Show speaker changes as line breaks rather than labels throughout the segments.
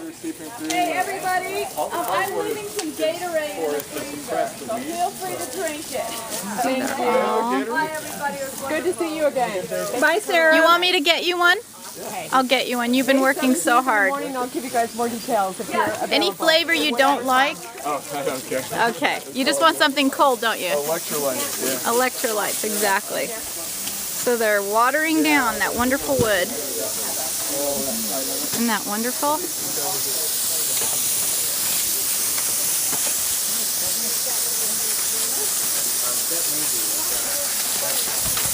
Hey everybody, I'm leaving some Gatorade in the freezer, so feel free to drink it. Thank you. Bye everybody. It was good to see you again.
Bye, Sarah.
You want me to get you one? I'll get you one. You've been working so hard.
I'll give you guys more details if you're available.
Any flavor you don't like?
Oh, I don't care.
Okay. You just want something cold, don't you?
Electrolytes, yeah.
Electrolytes, exactly. So they're watering down that wonderful wood. Isn't that wonderful?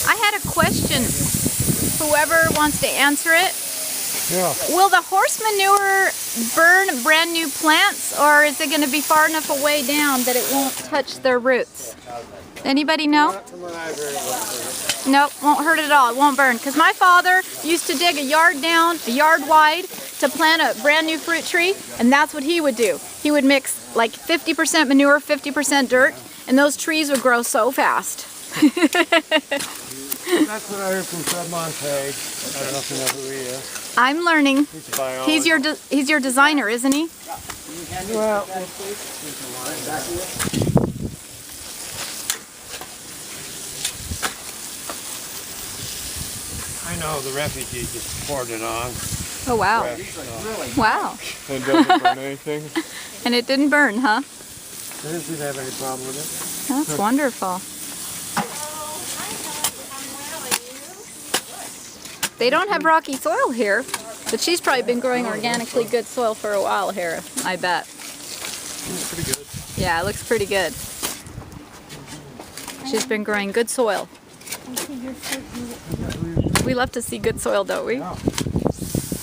I had a question. Whoever wants to answer it.
Yeah.
Will the horse manure burn brand new plants, or is it going to be far enough away down that it won't touch their roots? Anybody know? Nope, won't hurt at all. It won't burn. Because my father used to dig a yard down, a yard wide, to plant a brand new fruit tree, and that's what he would do. He would mix like 50% manure, 50% dirt, and those trees would grow so fast.
That's what I heard from Fred Montague. I don't know if you know who he is.
I'm learning. He's your designer, isn't he?
Well, I know the refugees just poured it on.
Oh wow. Wow.
And doesn't burn anything?
And it didn't burn, huh?
They didn't seem to have any problem with it.
That's wonderful. They don't have rocky soil here, but she's probably been growing organically good soil for a while here, I bet.
It's pretty good.
Yeah, it looks pretty good. She's been growing good soil. We love to see good soil, don't we?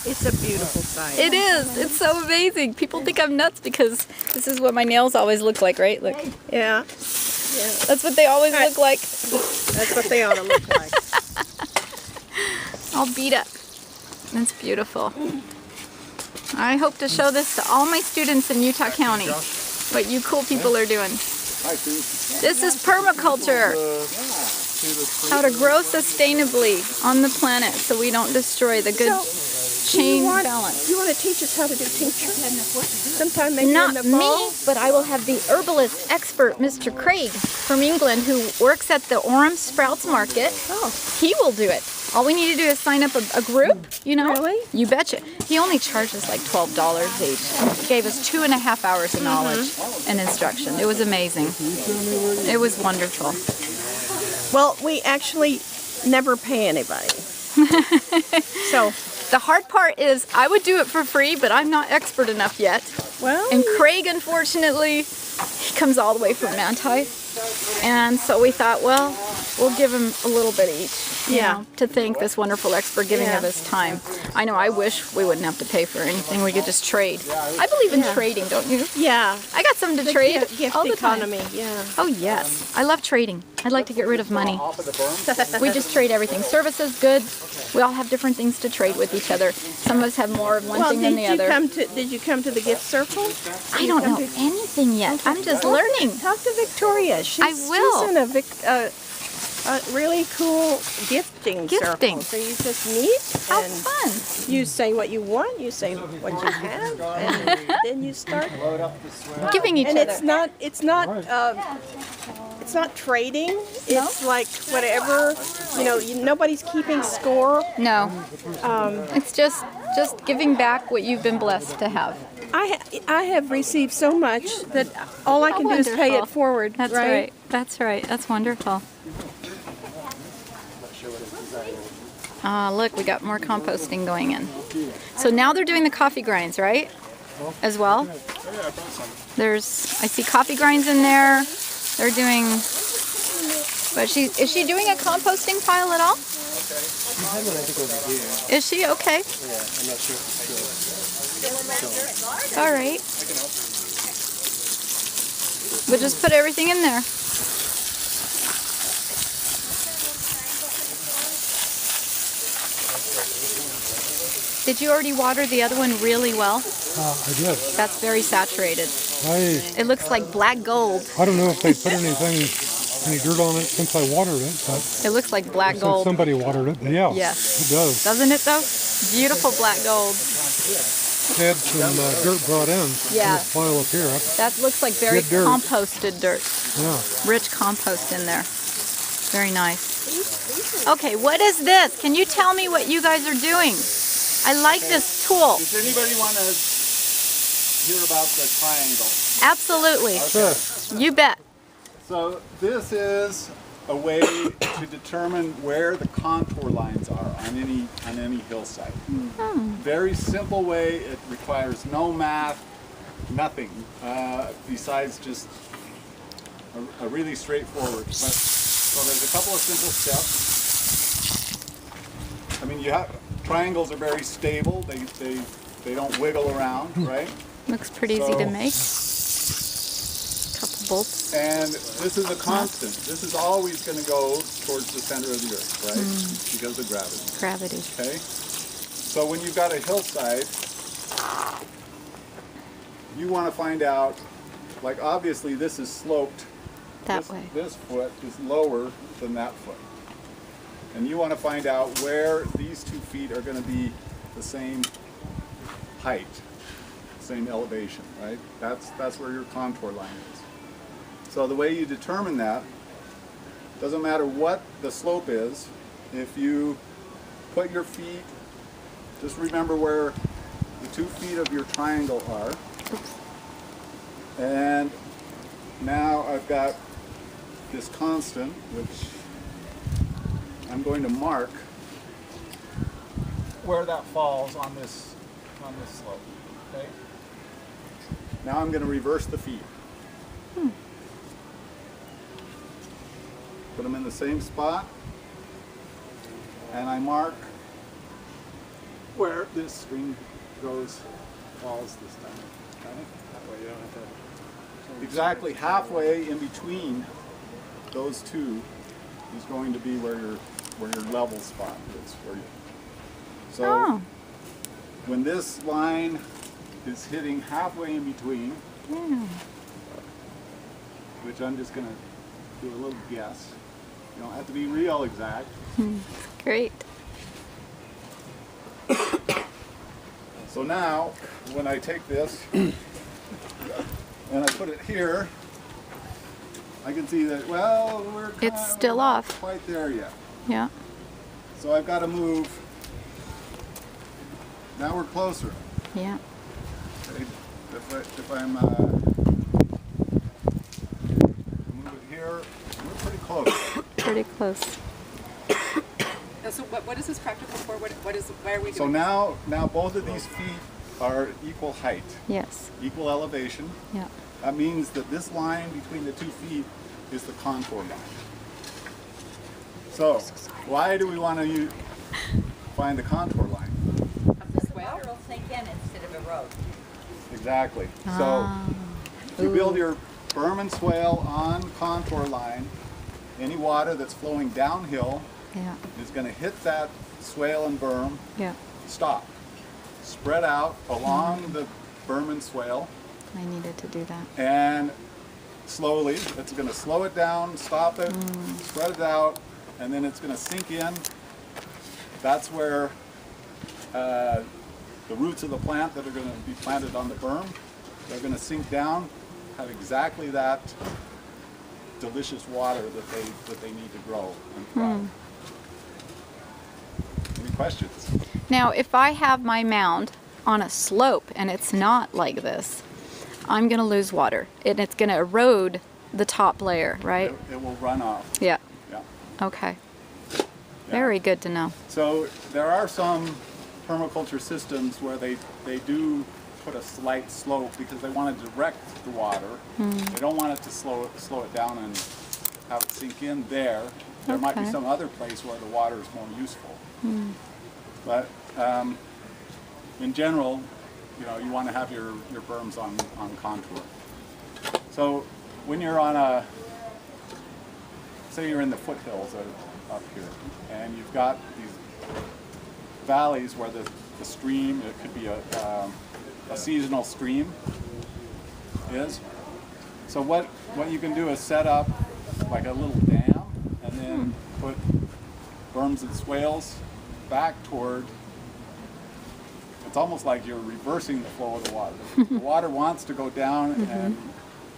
It's a beautiful sight.
It is. It's so amazing. People think I'm nuts because this is what my nails always look like, right? Look.
Yeah.
That's what they always look like.
That's what they ought to look like.
All beat up. That's beautiful. I hope to show this to all my students in Utah County, what you cool people are doing. This is permaculture. How to grow sustainably on the planet so we don't destroy the good chain balance.
You want to teach us how to do tincture? Sometime maybe
Not
in the fall?
me, but I will have the herbalist expert, Mr. Craig from England, who works at the Orem Sprouts Market.
Oh.
He will do it. All we need to do is sign up a group, you know?
Really?
You betcha. He only charges like $12 each. He gave us 2.5 hours of knowledge and instruction. It was amazing. It was wonderful.
Well, we actually never pay anybody. So,
The hard part is I would do it for free, but I'm not expert enough yet.
well,
And Craig, unfortunately, he comes all the way from Manti. And so we thought, well, we'll give him a little bit each, you know, to thank this wonderful expert giving of his time. I know, I wish we wouldn't have to pay for anything. We could just trade. I believe in trading, don't you?
yeah.
I got something to trade
Gift
all the time.
economy, yeah.
Oh, yes. I love trading. I'd like to get rid of money. We just trade everything. Services, goods. We all have different things to trade with each other. Some of us have more of one
Well,
thing than the other.
did you come to the gift circle?
I don't know anything yet. I'm just learning.
Talk to Victoria.
I will.
She's in a really cool gifting circle. So you just meet
How
and
fun.
you say what you want, you say what you have, and then you start.
Giving each
And
other.
it's not trading. It's like whatever, nobody's keeping score.
No. It's just giving back what you've been blessed to have.
I have received so much that all I can do is pay it forward.
That's right. That's right. That's wonderful. Look, we got more composting going in. So now they're doing the coffee grinds, right? As well? I see coffee grinds in there. They're doing, but is she doing a composting pile at all? Is she? Okay. All right. We'll just put everything in there. Did you already water the other one really well?
I did.
That's very saturated. It looks like black gold.
I don't know if they put any dirt on it since I watered it, but
It looks like black gold.
somebody watered it. Yeah,
Yes.
it does.
Doesn't it though? Beautiful black gold.
had some dirt brought in.
Yeah.
This pile up here.
That looks like very
Good dirt.
composted dirt.
Yeah.
Rich compost in there. Very nice. Okay, what is this? Can you tell me what you guys are doing? I like this tool.
Does anybody want to hear about the triangle?
Absolutely.
Okay.
You bet.
So this is a way to determine where the contour lines are on any hillside. Very simple way. It requires no math, nothing besides just a really straightforward. So there's a couple of simple steps. I mean, triangles are very stable. They don't wiggle around, right?
Looks pretty easy to make. Couple bolts.
And this is a constant. This is always going to go towards the center of the earth, right? Because of gravity.
Gravity.
Okay? So when you've got a hillside, you want to find out, like obviously this is sloped.
That way.
This foot is lower than that foot. And you want to find out where these 2 feet are going to be the same height, same elevation, right? That's where your contour line is. So the way you determine that, doesn't matter what the slope is, if you put your feet, just remember where the 2 feet of your triangle are. And now I've got this constant, which I'm going to mark where that falls on this slope. Okay. Now I'm going to reverse the feet. Put them in the same spot, and I mark where this string falls this time. Okay? That way you don't have to. Exactly halfway in between those two is going to be where your level spot is for you. So when this line is hitting halfway in between, which I'm just going to do a little guess. You don't have to be real exact.
Great.
So now, when I take this and I put it here, I can see that, well, we're
It's still
not
off.
quite there yet.
Yeah.
So I've got to move. Now we're closer.
Yeah.
Okay? If I'm move it here, we're pretty close.
Pretty close.
So what is this practical for? Why are we doing
So now both of these feet are equal height,
Yes.
equal elevation.
Yeah.
That means that this line between the 2 feet is the contour line. So why do we want to find the contour line?
The water will sink in instead of erode.
Exactly. So you build your berm and swale on contour line. Any water that's flowing downhill is going to hit that swale and berm, stop, spread out along the berm and swale.
I needed to do that.
And slowly, it's going to slow it down, stop it, spread it out, and then it's going to sink in. That's where the roots of the plant that are going to be planted on the berm, they're going to sink down, have exactly that delicious water that they need to grow and thrive. Any questions?
Now, if I have my mound on a slope and it's not like this, I'm going to lose water and it's going to erode the top layer, right?
It will run off.
Yeah.
Yeah.
Okay. Very good to know.
So there are some permaculture systems where they do put a slight slope because they want to direct the water. They don't want it to slow it down and have it sink in there. There might be some other place where the water is more useful. But in general, you want to have your berms on contour. So when you're on say you're in the foothills up here, and you've got these valleys where the stream, it could be a seasonal stream is. So what you can do is set up like a little dam and then put berms and swales back toward, it's almost like you're reversing the flow of the water. The water wants to go down and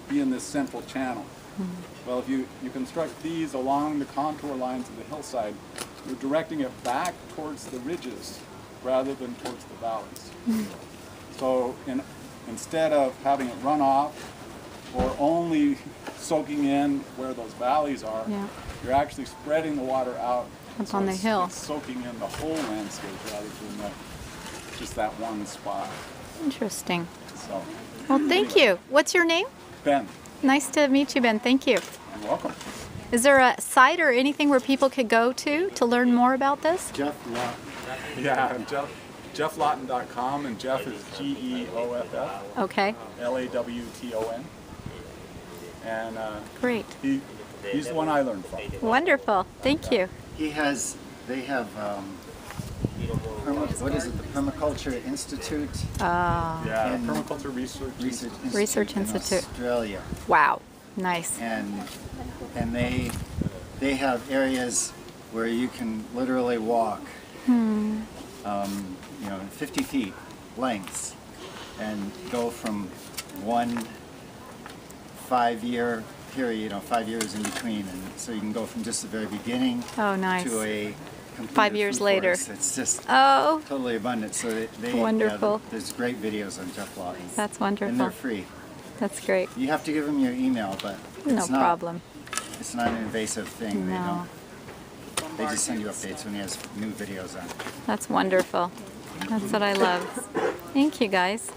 be in this central channel. Well, if you construct these along the contour lines of the hillside, you're directing it back towards the ridges rather than towards the valleys. So instead of having it run off or only soaking in where those valleys are, you're actually spreading the water out
Up on the hill.
It's soaking in the whole landscape rather than just that one spot.
Interesting.
So,
Well, thank you. What's your name?
Ben,
Nice to meet you, Ben. Thank you.
you're welcome.
Is there a site or anything where people could go to learn more about this?
Jeff Lawton. Yeah, JeffLawton.com, and Jeff is Geoff,
Okay,
Lawton. And
great.
he's the one I learned from.
Wonderful. Thank you.
They have, what is it, the Permaculture Institute?
Yeah,
And-
Permaculture Research.
Research
in
Institute.
Australia.
Wow. Nice.
And they have areas where you can literally walk, 50 feet lengths, and go from one 5-year period, 5 years in between, and so you can go from just the very beginning
Oh, nice.
to a completed
5 years
food
later.
forest. It's just
Oh,
totally abundant. So they
Wonderful.
there's great videos on Jeff Lawton.
that's
And they're
wonderful.
free.
That's great.
You have to give them your email, but
No
it's not,
problem.
It's not an invasive thing.
No.
They just send you updates when he has new videos on.
That's wonderful. That's what I love. Thank you, guys.